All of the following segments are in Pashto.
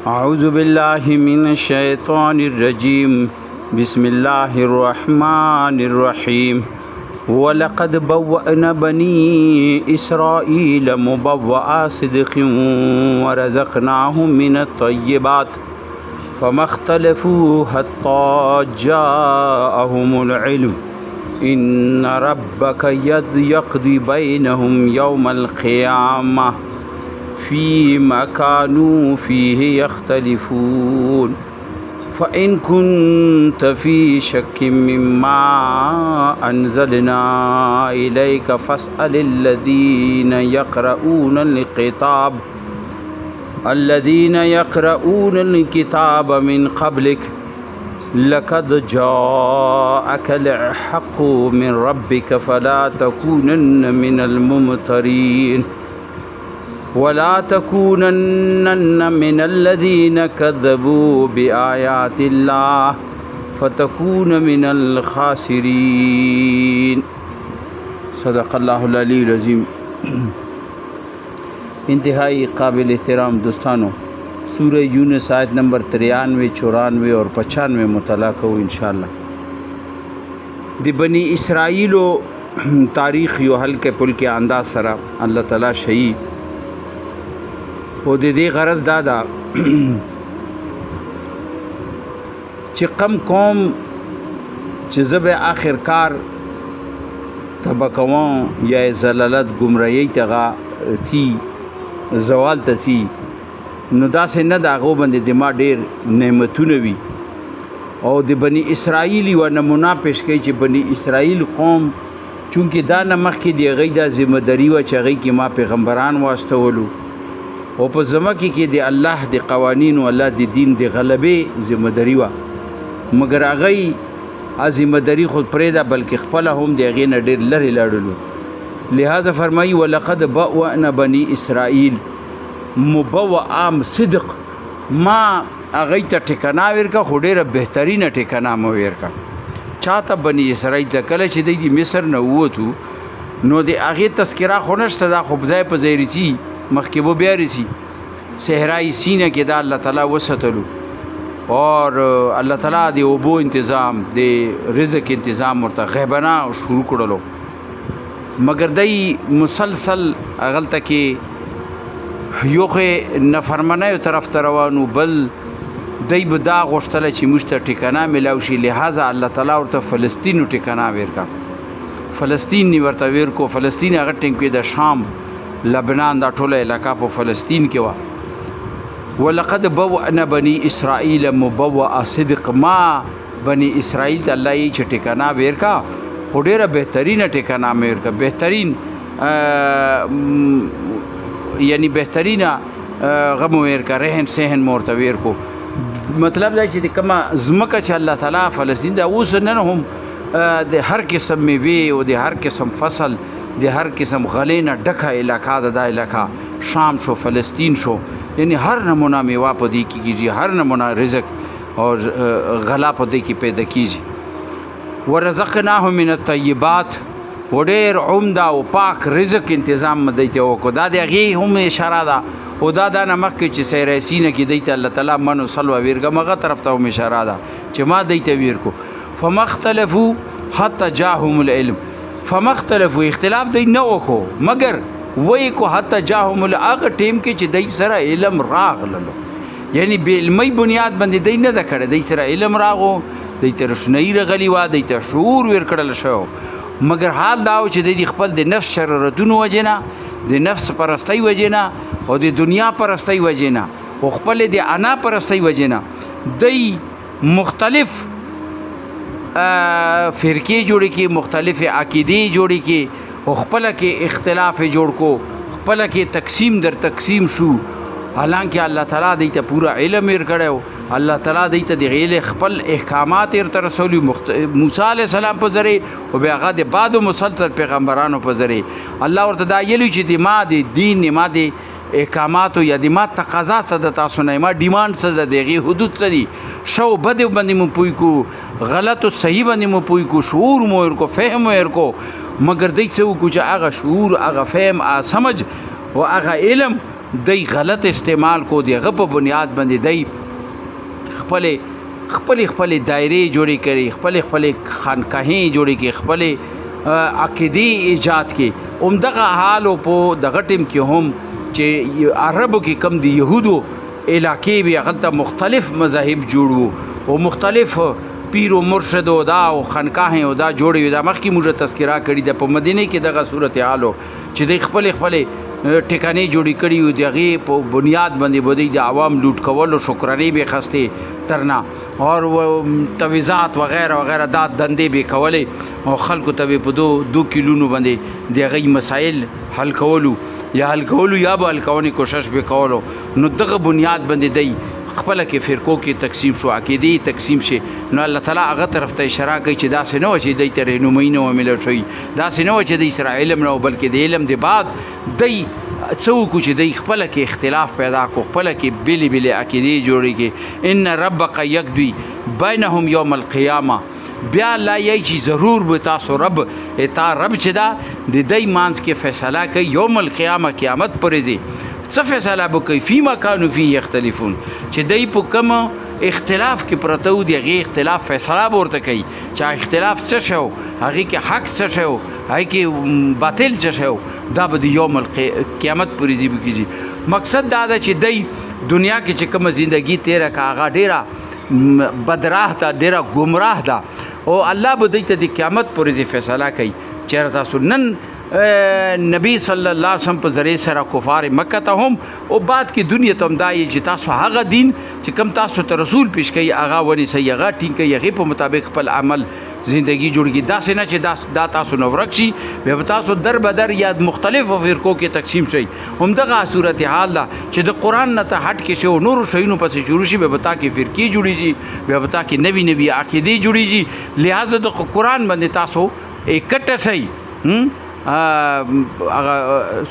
أعوذ بالله من الشيطان الرجيم بسم الله الرحمن الرحيم ولقد بوأنا بني إسرائيل مبوأ صدق ورزقناهم من الطيبات فما اختلفوا حتى جاءهم العلم إن ربك يقضي بينهم يوم القيامة فيما كانوا فيه يختلفون فإن كنت في شك مما أنزلنا إليك فاسأل الذين يقرؤون الكتاب من قبلك لقد جاءك الحق من ربك فلا تكونن من الممترين ولا تكونن من الذين كذبوا بآيات الله فتكون من الخاسرين صدق الله العلی العظیم. انتہائی قابل احترام دوستانو، سورہ یونس آیت نمبر 93، 94 اور 95 مطالعہ کو انشاءاللہ. دی بنی اسرائیلو تاریخ یو ہلکے پلکے انداز سره اللہ تعالی شہی او د دې غرض دا ده چې کم قوم چې زه به آخر کار تبه کوم یا ضلالت ګمراهۍ ته ځي زوال ته ځي، نو داسې نه د هغو باندې د ما ډېر نعمتونه وي. او د بني اسرائیل یوه نمونه پیش کوي چې بني اسرائیل قوم چونکې دا نه مخکې د هغوی دا ذمه داري وه چې هغوی کې ما پیغمبران واستولو او په ځمکې کې د الله د قوانینو الله د دین د غلبې ذمه داري وه، مګر هغوی ذمه داري خود پرېږده بلکې خپله هم د هغې نه ډېر لرې لاړلو. لہذا فرمایي ولقد بوأنا بني اسرائیل مبوأ صدق، ما هغوی ته ټکنا ورکړه خو ډېره بهترینه ټکنا مو ورکړه. چاته بني اسرائیل ته کله چې دی د مصر نه ووتو نو د هغې تذکره خو نشته، دا خو ځای په ځای رسي مخکې به بیا رسي. صحرای سینه کې دا الله تعالی وساتلو اور الله تعالی د اوبو انتظام د رزق انتظام ورته غیبانه شروع کړلو، مګر دی مسلسل هغلته کې یوخې نفرمنیو طرف ته روانو، بل دی به دا غوښتله چې موږ ته ټکانه میلاو شي. لہذا الله تعالی ورته فلسطینو ټکانه ورکړه، فلسطین یې ورته ورکړو. فلسطین هغه ټیم کې د شام لبنان دا ټوله علاقه په فلسطین کې وه. ولقد بوأنا بني اسرائیل مبوأ صدق، ما بني اسرائیل ته الله یې چې ټکانه ورکړه خو ډېره بهترینه ټکانه مې ورکړه، بهترین یعنی بهترینه هغه مو ورکړه، رهن سهن مو ورته ورکړو. مطلب دا چې د کومه ځمکه چې الله تعالی فلسطین دا اوس نن هم د هر قسم میوې او د هر قسم فصل د هر قسم غلې نه ډکه علاقه ده. دا علاقه شام شو، فلسطین شو، یعنی هر نمونه میوه په دې کې کیږي، هر نمونه رزق اور غلا په دې کې پیدا کیږي. ورزقناهم من الطیبات، و ډېر عمده او پاک رزق انتظام مې دی ته وکړو. دا د هغې هم اشاره ده او دا نه مخکې چې صحرای سینه کې دی ته الله تعالی من و سلوه ورکړه، هغه طرف ته هم اشاره ده چې ما دی ته ورکړو. فما اختلفوا حتی جاءهم العلم، فما اختلفوا اختلاف دی نه وکړو مګر وایي کو حتی جاءهم هغه ټیم کې چې دی سره علم راغللو، یعنی بې علمۍ بنیاد باندې دی نه ده کړی، دی سره علم راغو، دی ته روشنایي راغلې وه، دی ته شعور ورکړل شوی، مګر حال دا و چې دی خپل د نفس شرارتونو وجې نه، د نفس پرستۍ وجې نه او د دنیا پرستۍ وجې نه او خپل د انا پرستۍ وجې نه دی مختلف فرقې جوړې کې، مختلف عقیدې جوړې کې او خپله کې اختلاف جوړ کو، خپله کې تقسیم در تقسیم شو. حالانکه الله تعالی دی ته پورا علم ورکړی و، الله تعالی دی ته د خپل احکامات ورته رسولي، موسی علیه السلام په ذریعه او بیا هغه د بعدو مسلسل پیغمبرانو په ذریعه الله ورته دا ویلي چې د ما د دین ما د احکاماتو یا د ما تقاضا څه ده تاسو نه، ما ډیمانډ څه ده، د هغې حدود څه دي، شو بد باندې مو پوه کو، غلط او صحیح باندې مو پوه کو، شعور مو ورکو، فهم مو ورکو، مګر دی څه وکړو چې هغه شعور، هغه فهم، هغه سمج او هغه علم دی غلط استعمال کو دی هغه په بنیاد باندې دی خپل دایرې جوړې کړي خپل خانقاهې جوړې کړي خپل عقیدې ایجاد کړي همدغه حال په دغه ټیم کې هم چې عربو کې کم دي یهودو علاقې به هغلته مختلف مذاهب جوړو او مختلف پیر و مرشد او دا او خانقاهې او دا جوړې دا مخکې موږ تذکره کړي د په مدینه کې دغه صورت حالو چې د خپل ټکانې جوړې کړي او د هغې په بنیاد باندې به د عوام لوټ کولو شکرانې به خستې ترنا اور تویزات وغیرہ وغیرہ دا دندې به کولې او خلکو ته به په دو کیلونو باندې د هغې مسایل حل کولو یا به حل کونې کوشش به کولو نو دغه بنیاد باندې دی خپله کې فرقو کې تقسیم شو عقیدې تقسیم شي نو الله تعالی هغه طرف ته اشاره کوي چې داسې نه وه چې دی ته رهنمایي نه وه میلو شوي داسې نه وه چې دی سره علم نه و بلکې د علم د بعد دی څه وکړو چې دی خپله کې اختلاف پیدا کړو خپله کې بېلې عقیدې جوړې کړي ان ربک یقضي بینهم یوم القیامه بیا الله یی چې ضرور به تاسو رب چې دا د دی منځ کې فیصله کوي یوم القیامه قیامت پرې ځي څه فیصله به کوي فیما کانوا فیه یختلفون چې دی په کوم اختلاف کې پرته و د هغې اختلاف فیصله به ورته کوي چې اختلاف څه شی و هغې کې حق څه شی و هغې کې باطل څه شی و دا به د یوم قیامت پورې ځي به کېږي مقصد دا ده چې دی دنیا کې چې کومه زندګي تېره که هغه ډېره بدراه ده ډېره ګمراه ده او الله به دوی ته د قیامت پورې ځي فیصله کوي چېرې تاسو نن نبی صلی الله علیه وسلم په ذریعه سره کفار مکه ته هم او بعد کې دنیا ته هم دا چې تاسو هغه دین چې کوم تاسو ته رسول پیش کوي هغه ونیسئ هغه ټینګ کړئ هغې په مطابق خپل عمل زندگی جوړږي داسې نه چې دا تاسو نه ورک شي بیا به تاسو در بدر یا مختلفو فرقو کې تقسیم شئ همدغه صورت حال ده چې د قرآن نه ته هټ کې شي او نورو شیونو پسې شروع شي بیا به تا کې فرقې جوړېږي بیا به تا کې نوي عقیدې جوړېږي لہذا د قرآن باندې تاسو اکټه شئ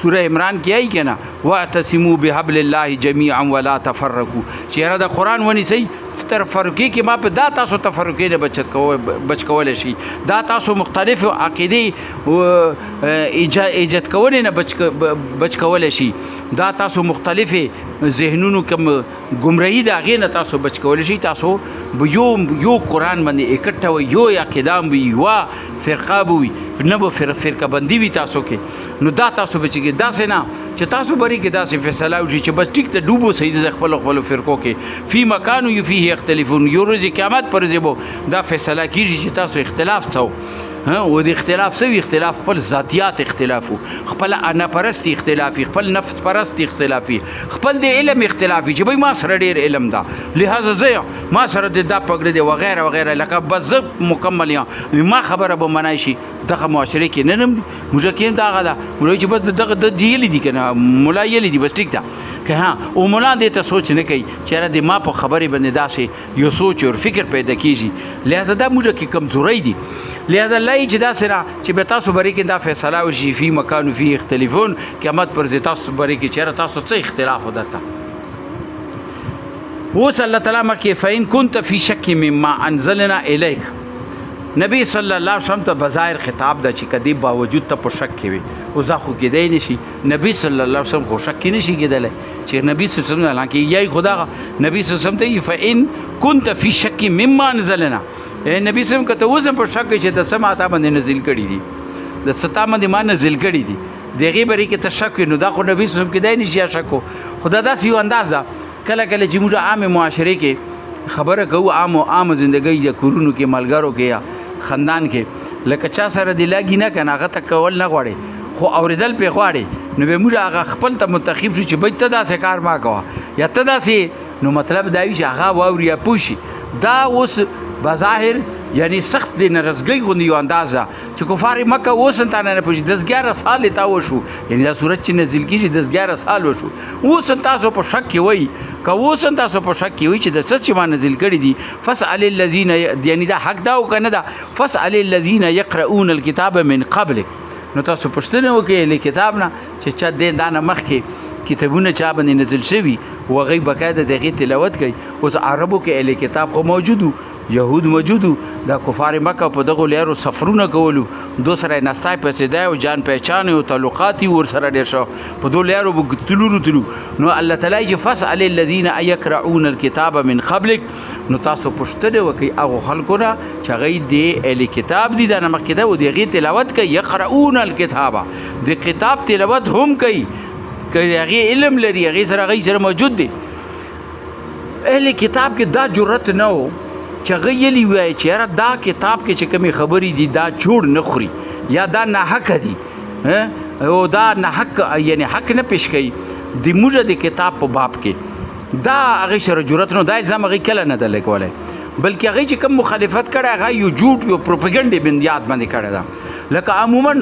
سوره عمران کې آئی که نه واعتصموا بحبل الله جميعا ولا تفرقوا چې یاره د قرآن ونیسئ تفرقې کې ما په دا تاسو تفرقې نه بچ کولی شي دا تاسو مختلف عقیدې ایجاد کولې نه بچ کولی شي دا تاسو مختلفې ذهنونو کوم ګمراهي د هغې نه تاسو بچ کولی شي تاسو به یو قرآن باندې اکټه وي یو عقیده وي یوه فرقه به وي نه به فرقه بندي وي تاسو کې نو دا تاسو بچېږي داسې نه چې تاسو بری کې داسې فیصله وشي چې بس ټیک ته ډوبو صحیح د خپلو فرقو کې فی مکانو فیه یختلفون یو ورځې قیامت پر ځای به دا فیصله کېږي چې تاسو اختلاف څه و د اختلاف څه وي اختلاف خپل ذاتیات اختلاف و خپل انا پرستی اختلافي خپل نفس پرستی اختلافي خپل د علم اختلافي چې بھائی ما سره ډېر علم ده لہذا زه ما سره د دا پګړه دی وغیره وغیره لکه بس زه مکمل یم ما خبره به منای شي دغه معاشره کې نه موږ کې دغه ده موږ چې بس دغه د دیلې دي که نه ملا یلی دي بس ټیک ده که ها او ملا دې ته سوچ نه کوي چېرې د ما په خبرې باندې داسې یو سوچ او فکر پیدا کېږي لہذا دا موږ کې کمزورۍ دي لہذا الله چې داسې نه چې به تاسو بری کې دا فیصله وشي فی مکانو فی اختلافون قیامت پر ځای تاسو بری کې چېرې تاسو څه اختلاف و درته اوس الله تعالی مکې فإن كنت فی شک مما انزلنا الیک نبی صلی الله علیه وسلم ته بظاهر خطاب ده چې کدی باوجود ته په شک کې وي او ځا خو کېدی نشي نبی صلی الله علیه وسلم خو شک کې نشي کېدلی چې نبی صلی الله علیه وسلم حالانکه یای خدا نبی صلی الله علیه وسلم ته فإن كنت فی شک مما انزلنا نبی صلی الله علیه وسلم کته اوس په شک چې د څه ماته باندې نازل کړي دي د ستا باندې ما نازل کړي دي دغې بری کې ته شک نو دا خو نبی صلی الله علیه وسلم کېدی نشي یا شک خدا داسې یو انداز ده کله چې موږ عامه معاشره کې خبره کوو عام زندګۍ د کورونو کې ملګرو کې یا خاندان کې لکه چا سره د لاګي نه کنه هغه ته کول نه غواړي خو اوریدل پې غواړي نو به موږ هغه خپل ته منتخب شو چې بای ته داسې کار ما کوه یا ته داسې نو مطلب دا وي چې هغه واوري یا پوه شي دا اوس بظاهر یعنی سخت د نرسګۍ غوندې یو انداز ده چې کفار مکه اوس هم تانه نه پوهېږي 10-11 سال یې تا وشو یعنی دا صورت چې نازل کېږي 10-11 سال وشو اوس هم تاسو په شک کې وایي که اوس هم تاسو په شک کې وایي چې د څه چې ما نازل کړي دي فاسأل الذین یعنی دا حق دا او که نه ده فاسأل الذین یقرؤون الکتاب من قبلک نو تاسو پوښتنه وکړئ له کتاب نه چې چا دا نه مخکې کتابونه چا باندې نازل شوي و هغوی باقاعده د هغې تلاوت کوي اوس عربو کې اهل کتاب خو موجود و یهود موجودو دا کفار مکه په دغه لیارو سفرونه کولو دو سره نستای پیسې او جان پہچان او تعلقات ور سره ډیر شو په دو لیارو تلو نو الله تعالی فسأل الذين يقرؤون الكتاب من قبلك نو تاسو پښتنه وکي هغه خلکو نه چې غي دی ال کتاب دي دا نمخ کده او دی غي تلاوت کوي يقرؤون الكتاب د کتاب تلاوت هم کوي هغه علم لري هغه سره موجود دي اهل کتاب کې دا جرأت نه و چې غیلی وای چې دا کتاب کې چې کومي خبرې دي دا چور نه خوري یا دا نه حق دي او دا نه حق یعنی حق نه پیش کوي د موږ د کتاب په باب کې دا هغه سره جرأت نه دا الزام هغه کله نه د لیکولای بلکې هغه چې کوم مخالفت کړي هغه یو جوړ یو پروپاګاندا بنديات باندې کړي دا لکه عموما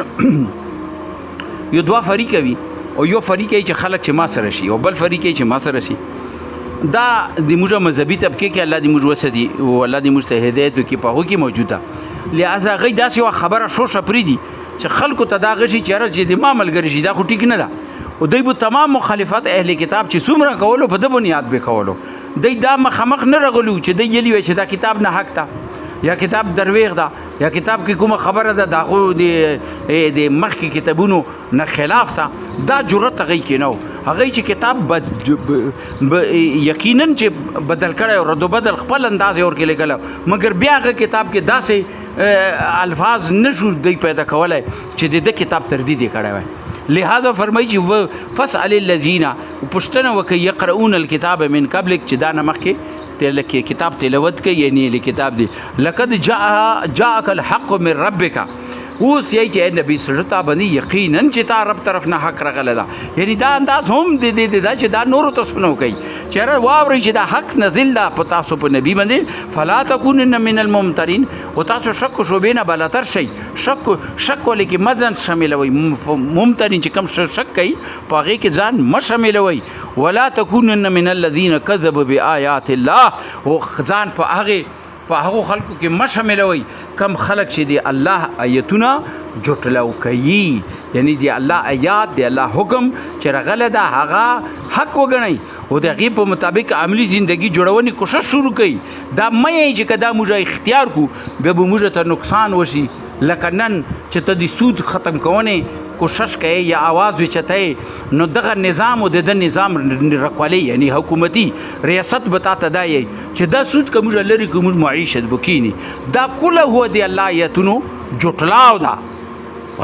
یو دوه فریق وي او یو فریق چې خلک چې ما سره شي او بل فریق چې ما سره شي دا د موږ مذهبي طبقه کې الله دې موږ وسدي او الله دې موږ ته هدایت وکړي په هغو کې موجوده لہذا غي داسې یوه خبره شوشه پرېږدي چې خلکو ته دا غشي چې د ما ملګري شي دا خو ټیک نه ده او دوی به تمام مخالفت اهل کتاب چې څومره کولو په ده بنیاد به کولو دوی دا مخامخ نه رغلو چې دوی یلي وای چې دا کتاب نه حق ده یا کتاب درویغ ده یا کتاب کې کومه خبره ده د هغو د مخکې کتابونو نه خلاف ده دا جرأت هغوی کې نه و هغوی چې کتاب یقینا چې بدل کړی او رد و بدل خپل انداز یې ورکې لیکلی مګر بیا هغه کتاب کې داسې الفاظ نه شو دوی پیدا کولی چې د ده کتاب تردید یې کړی وای لہذا فرمایي چې فسأل الذین پوښتنه وکړئ یقرؤون الکتاب من قبلک چې دا نه مخکې کتاب تلاوت کوي یعنی کتاب دی لقد جاءك الحق من ربک اوس یې چې نبی صلی الله علیه وسلم یقینا چې تا رب طرف نه حق راغله ده یعنی دا انداز هم د دا چې دا نور تاسو نه کوي چیرې واوري چې دا حق نازل ده په تاسو په نبی باندې فلا تکونن من الممترین او تاسو شک شوبې نه بلاتر شي شک ولکه مزن شاملوي ممترین چې کوم شک کوي په هغه کې ځان م شاملوي ولا تکونن من الذين كذبوا بآيات الله او ځان په هغه خلکو کې م شاملوي کم خلق چې دی الله آیتونه جوټلو کوي یعنی دی الله آیات دی الله حکم چې رغله ده هغه حق وګڼي او د هغې په مطابق عملی زندگی جوړونې کوشش شروع کوي دا مې چې که دا موږ اختیار کو بیا به موږ ته نقصان وشي لکه نن چې ته د سود ختم کوونې کوشش کوي یا आवाज وچتای نو دغه نظام او د نظام رقوالی یعنی حکومتي ریاست بتاته دا چې دا سود کوم لري کوم معیشت بکینی دا کله هو دی الله آیتونو جوټلاو دا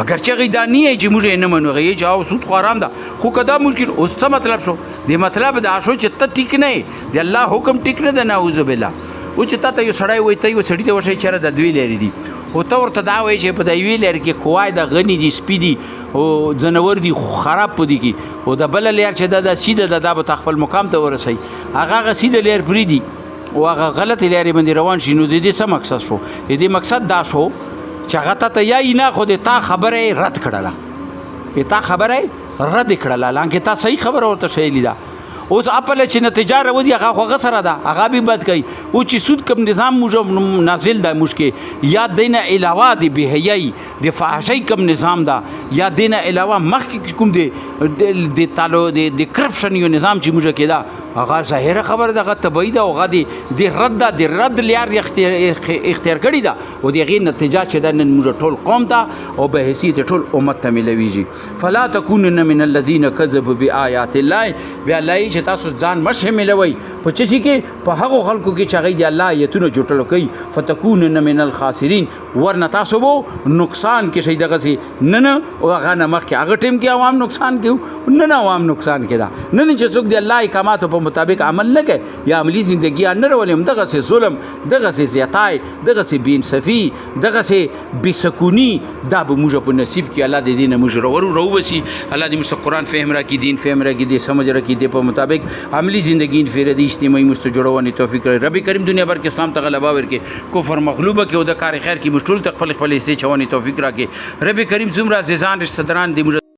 اگر چې غي دا نه چې موږ نه منو غي چې او سود خو حرام ده خو کدا مشکل اوس څه مطلب شو د مطلب دا شو چې ته ټیک نه دی الله حکم ټیک نه ده نعوذ بالله او چې تا ته یو سړی وای ته یو سړی ته وشي چېرې د دوی لري دي او ته ورته دا وایي چې په د یوې لرې کې کوای د غني دي سپي دي او ځناور دي خراب په دي کې او د بله لیر چې دا سیده ده دا به تا خپل مقام ته ورسوي هغه سیده لیر پرېږدي او هغه غلطې لارې باندې روان شي نو د دې څه مقصد شو د دې مقصد دا شو چې هغه ته ته یایي نه خو د تا خبره یې رد کړله تا خبره یې رد کړله لانکې تا صحیح خبره ورته شیلي ده اوس اپله چې نتیجه راوځي هغه خو هغه سره ده هغه به بد کوي او چې سود کوم نظام موږ نازل ده موږ کې یا دینه علاوه د بېحیایي د فحاشۍ کوم نظام ده یا دینه علاوه مخکې کوم د تالو د کرپشن یو نظام چې موږ کې ده هغه ظاهره خبره ده هغه طبیعي ده او هغه د رد لیار اختیار کړې ده او د هغې نتیجه چې ده نن موږ ټول قوم ته او به حیثیت ټول امت ته میلویږي فلا تکونن من الذین کذبوا بآیات الله بیا الله چې تاسو ځان مه شاملوئ په څه شي کې په هغو خلکو کې چې هغوی د الله ایتونه جوټلو کوي فتکونن من الخاسرین ورنه تاسو به نقصان کې شئ دغسې نه او هغه نه مخکې هغه ټیم کې عوام نقصان کې نه عوام نقصان کې ده نه چې څوک د الله احکاماتو په مطابق عمل نه کوي یا عملي زندګي نه راولي همدغسې ظلم دغسې زیاتای دغسې بې انصفي دغسې بېسکوني دا به موږ په نصیب کې الله د دې نه موږ راوبسي الله دې موږ ته قرآن فهم راکړي دین فهم راکړي دې سمجھ راکړي دې په مطابق عملي زندگی انفرادي اجتماعي موږ ته جوړونې توفیق راکړي رب کریم دنیا بھر کې اسلام ته غلبه ورکړي کفر مغلوبه کې او د کار خیر کې موږ ټول ته خپل حصې چونې توفیق راکړي رب کریم څومره عزیزان رشتہ داران دې